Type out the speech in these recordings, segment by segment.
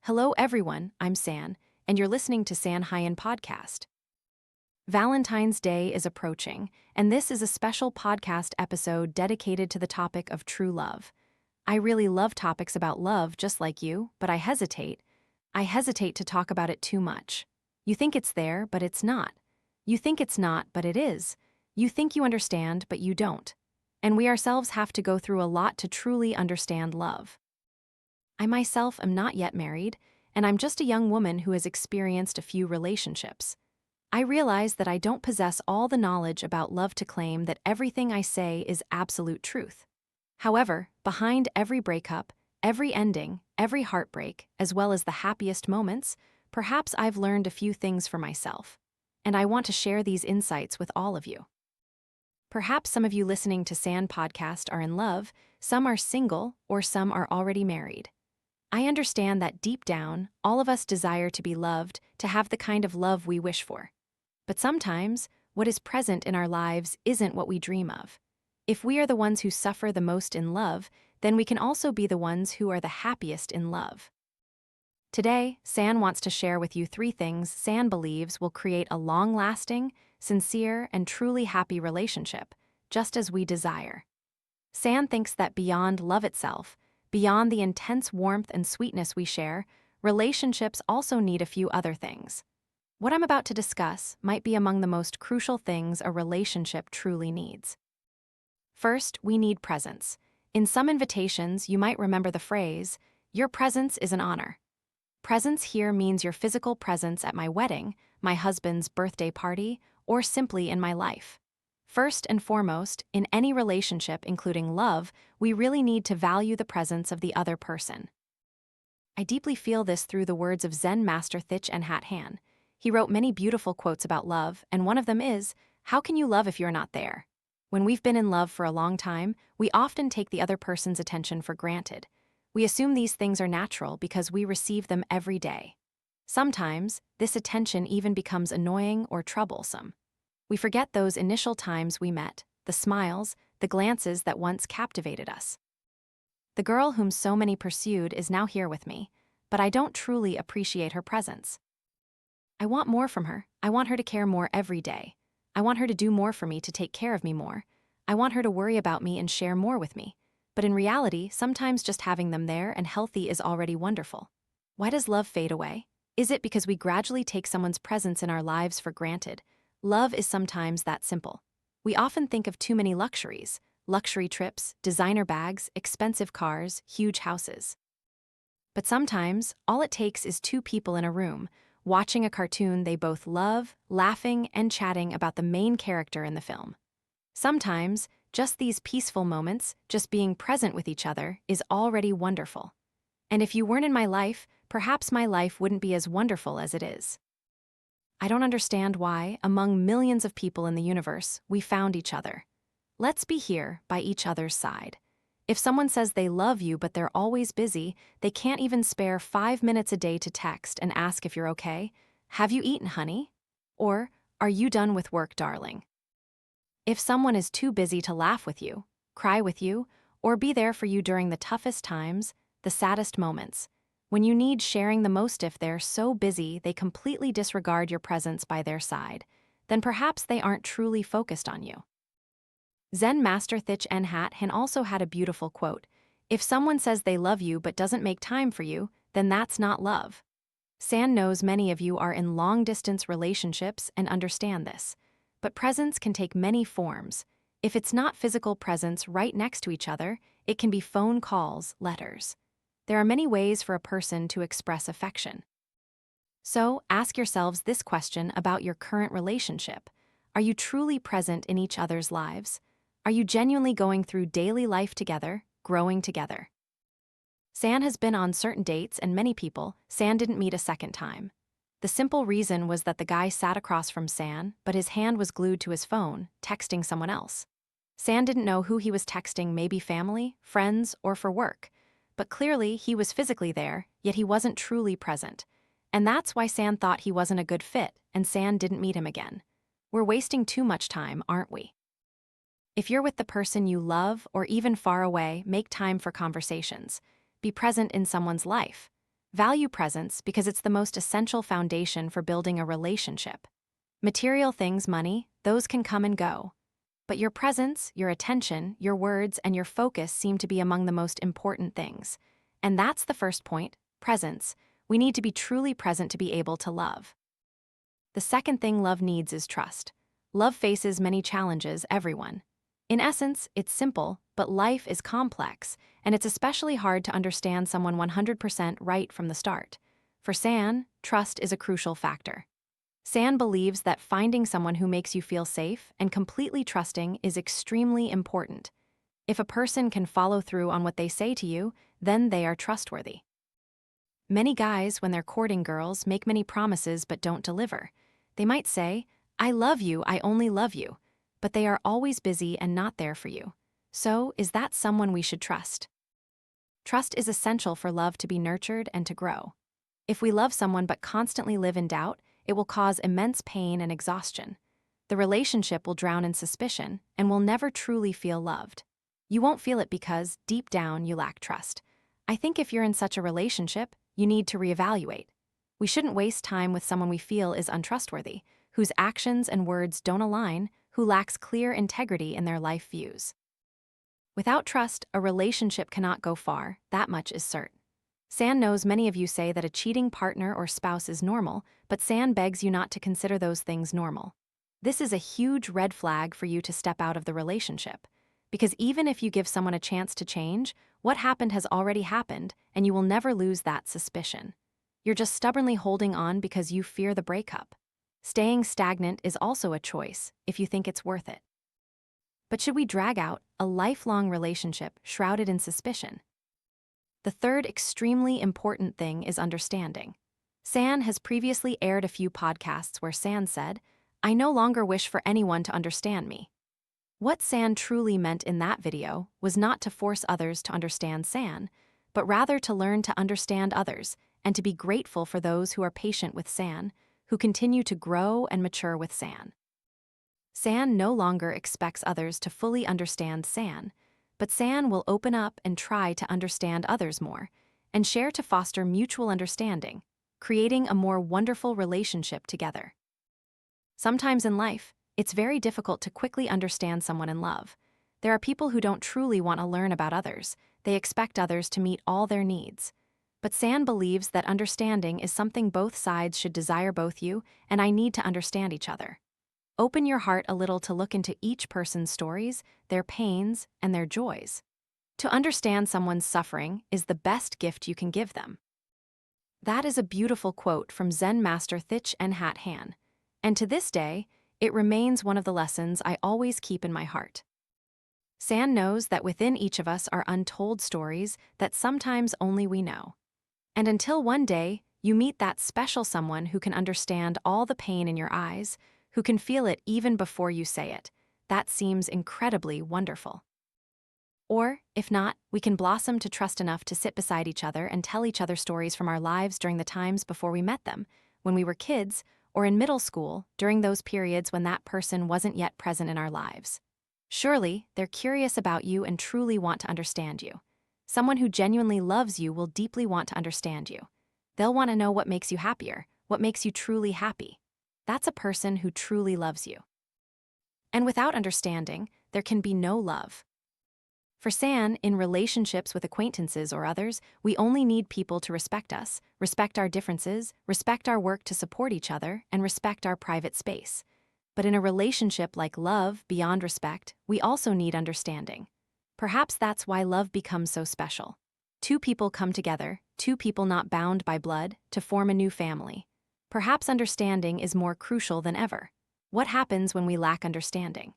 Hello everyone, I'm San, and you're listening to San Huyen Podcast. Valentine's Day is approaching, and this is a special podcast episode dedicated to the topic of true love. I really love topics about love just like you, but I hesitate. I hesitate to talk about it too much. You think it's there, but it's not. You think it's not, but it is. You think you understand, but you don't. And we ourselves have to go through a lot to truly understand love. I myself am not yet married, and I'm just a young woman who has experienced a few relationships. I realize that I don't possess all the knowledge about love to claim that everything I say is absolute truth. However, behind every breakup, every ending, every heartbreak, as well as the happiest moments, perhaps I've learned a few things for myself. And I want to share these insights with all of you. Perhaps some of you listening to San Podcast are in love, some are single, or some are already married. I understand that deep down, all of us desire to be loved, to have the kind of love we wish for. But sometimes, what is present in our lives isn't what we dream of. If we are the ones who suffer the most in love, then we can also be the ones who are the happiest in love. Today, San wants to share with you 3 things San believes will create a long-lasting, sincere, and truly happy relationship, just as we desire. San thinks that beyond love itself, beyond the intense warmth and sweetness we share, relationships also need a few other things. What I'm about to discuss might be among the most crucial things a relationship truly needs. First, we need presence. In some invitations, you might remember the phrase, "Your presence is an honor." Presence here means your physical presence at my wedding, my husband's birthday party, or simply in my life. First and foremost, in any relationship, including love, we really need to value the presence of the other person. I deeply feel this through the words of Zen master Thich and Nhat. He wrote many beautiful quotes about love, and one of them is, "How can you love if you're not there?" When we've been in love for a long time, we often take the other person's attention for granted. We assume these things are natural because we receive them every day. Sometimes, this attention even becomes annoying or troublesome. We forget those initial times we met, the smiles, the glances that once captivated us. The girl whom so many pursued is now here with me, but I don't truly appreciate her presence. I want more from her. I want her to care more every day. I want her to do more for me, to take care of me more. I want her to worry about me and share more with me. But in reality, sometimes just having them there and healthy is already wonderful. Why does love fade away? Is it because we gradually take someone's presence in our lives for granted? Love is sometimes that simple. We often think of too many luxuries, luxury trips, designer bags, expensive cars, huge houses. But sometimes, all it takes is 2 people in a room, watching a cartoon they both love, laughing and chatting about the main character in the film. Sometimes, just these peaceful moments, just being present with each other, is already wonderful. And if you weren't in my life, perhaps my life wouldn't be as wonderful as it is. I don't understand why, among millions of people in the universe, we found each other. Let's be here, by each other's side. If someone says they love you but they're always busy, they can't even spare 5 minutes a day to text and ask if you're okay, "Have you eaten, honey?" Or, "Are you done with work, darling?" If someone is too busy to laugh with you, cry with you, or be there for you during the toughest times, the saddest moments, when you need sharing the most, if they're so busy they completely disregard your presence by their side, then perhaps they aren't truly focused on you. Zen master Thich and Nhat also had a beautiful quote, "If someone says they love you but doesn't make time for you, then that's not love." San knows many of you are in long-distance relationships and understand this, but presence can take many forms. If it's not physical presence right next to each other, it can be phone calls, letters. There are many ways for a person to express affection. So, ask yourselves this question about your current relationship. Are you truly present in each other's lives? Are you genuinely going through daily life together, growing together? San has been on certain dates, and many people, San didn't meet a second time. The simple reason was that the guy sat across from San, but his hand was glued to his phone, texting someone else. San didn't know who he was texting, maybe family, friends, or for work. But clearly, he was physically there, yet he wasn't truly present. And that's why San thought he wasn't a good fit, and San didn't meet him again. We're wasting too much time, aren't we? If you're with the person you love, or even far away, make time for conversations. Be present in someone's life. Value presence because it's the most essential foundation for building a relationship. Material things, money, those can come and go. But your presence, your attention, your words, and your focus seem to be among the most important things. And that's the first point, presence. We need to be truly present to be able to love. The second thing love needs is trust. Love faces many challenges, everyone. In essence, it's simple, but life is complex, and it's especially hard to understand someone 100% right from the start. For San, trust is a crucial factor. San believes that finding someone who makes you feel safe and completely trusting is extremely important. If a person can follow through on what they say to you, then they are trustworthy. Many guys, when they're courting girls, make many promises but don't deliver. They might say, "I love you, I only love you," but they are always busy and not there for you. So, is that someone we should trust? Trust is essential for love to be nurtured and to grow. If we love someone but constantly live in doubt, it will cause immense pain and exhaustion. The relationship will drown in suspicion and will never truly feel loved. You won't feel it because, deep down, you lack trust. I think if you're in such a relationship, you need to reevaluate. We shouldn't waste time with someone we feel is untrustworthy, whose actions and words don't align, who lacks clear integrity in their life views. Without trust, a relationship cannot go far, that much is certain. San knows many of you say that a cheating partner or spouse is normal, but San begs you not to consider those things normal. This is a huge red flag for you to step out of the relationship. Because even if you give someone a chance to change, what happened has already happened, and you will never lose that suspicion. You're just stubbornly holding on because you fear the breakup. Staying stagnant is also a choice, if you think it's worth it. But should we drag out a lifelong relationship shrouded in suspicion? The third extremely important thing is understanding. San has previously aired a few podcasts where San said, "I no longer wish for anyone to understand me." What San truly meant in that video was not to force others to understand San, but rather to learn to understand others and to be grateful for those who are patient with San, who continue to grow and mature with San. San no longer expects others to fully understand San, but San will open up and try to understand others more, and share to foster mutual understanding, creating a more wonderful relationship together. Sometimes in life, it's very difficult to quickly understand someone in love. There are people who don't truly want to learn about others, they expect others to meet all their needs. But San believes that understanding is something both sides should desire, both you and I need to understand each other. Open your heart a little to look into each person's stories, their pains, and their joys. To understand someone's suffering is the best gift you can give them. That is a beautiful quote from Zen master Thich and Nhat. And to this day, it remains one of the lessons I always keep in my heart. San knows that within each of us are untold stories that sometimes only we know. And until one day, you meet that special someone who can understand all the pain in your eyes, who can feel it even before you say it, that seems incredibly wonderful. Or, if not, we can blossom to trust enough to sit beside each other and tell each other stories from our lives during the times before we met them, when we were kids, or in middle school, during those periods when that person wasn't yet present in our lives. Surely, they're curious about you and truly want to understand you. Someone who genuinely loves you will deeply want to understand you. They'll want to know what makes you happier, what makes you truly happy. That's a person who truly loves you. And without understanding, there can be no love. For San, in relationships with acquaintances or others, we only need people to respect us, respect our differences, respect our work to support each other, and respect our private space. But in a relationship like love, beyond respect, we also need understanding. Perhaps that's why love becomes so special. Two people come together, two people not bound by blood, to form a new family. Perhaps understanding is more crucial than ever. What happens when we lack understanding?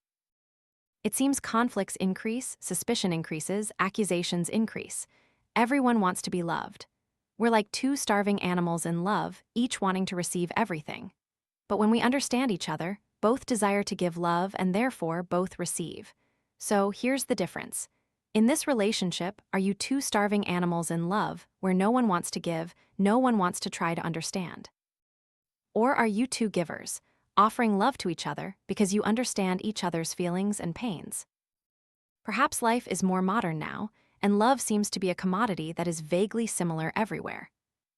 It seems conflicts increase, suspicion increases, accusations increase. Everyone wants to be loved. We're like two starving animals in love, each wanting to receive everything. But when we understand each other, both desire to give love and therefore both receive. So here's the difference. In this relationship, are you two starving animals in love where no one wants to give, no one wants to try to understand? Or are you two givers, offering love to each other because you understand each other's feelings and pains? Perhaps life is more modern now, and love seems to be a commodity that is vaguely similar everywhere.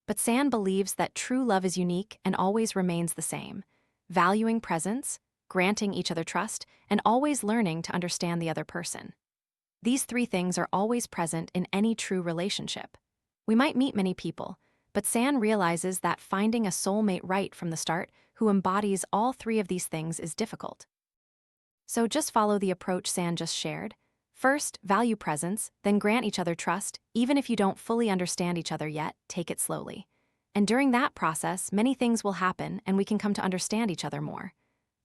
But San believes that true love is unique and always remains the same, valuing presence, granting each other trust, and always learning to understand the other person. These three things are always present in any true relationship. We might meet many people, but San realizes that finding a soulmate right from the start who embodies all three of these things is difficult. So just follow the approach San just shared. First, value presence, then grant each other trust. Even if you don't fully understand each other yet, take it slowly. And during that process, many things will happen and we can come to understand each other more.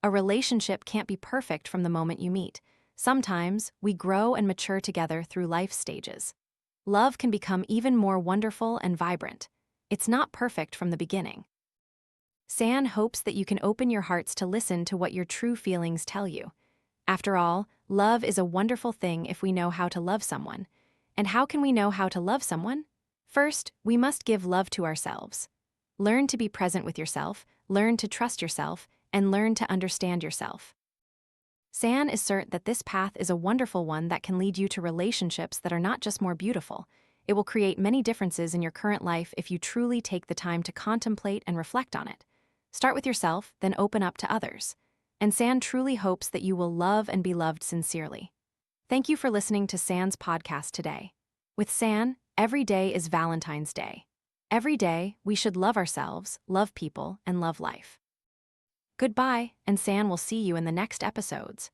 A relationship can't be perfect from the moment you meet. Sometimes, we grow and mature together through life stages. Love can become even more wonderful and vibrant. It's not perfect from the beginning. San hopes that you can open your hearts to listen to what your true feelings tell you. After all, love is a wonderful thing if we know how to love someone. And how can we know how to love someone? First, we must give love to ourselves. Learn to be present with yourself, learn to trust yourself, and learn to understand yourself. San is certain that this path is a wonderful one that can lead you to relationships that are not just more beautiful. It will create many differences in your current life if you truly take the time to contemplate and reflect on it. Start with yourself, then open up to others. And San truly hopes that you will love and be loved sincerely. Thank you for listening to San's podcast today. With San, every day is Valentine's Day. Every day, we should love ourselves, love people, and love life. Goodbye, and San will see you in the next episodes.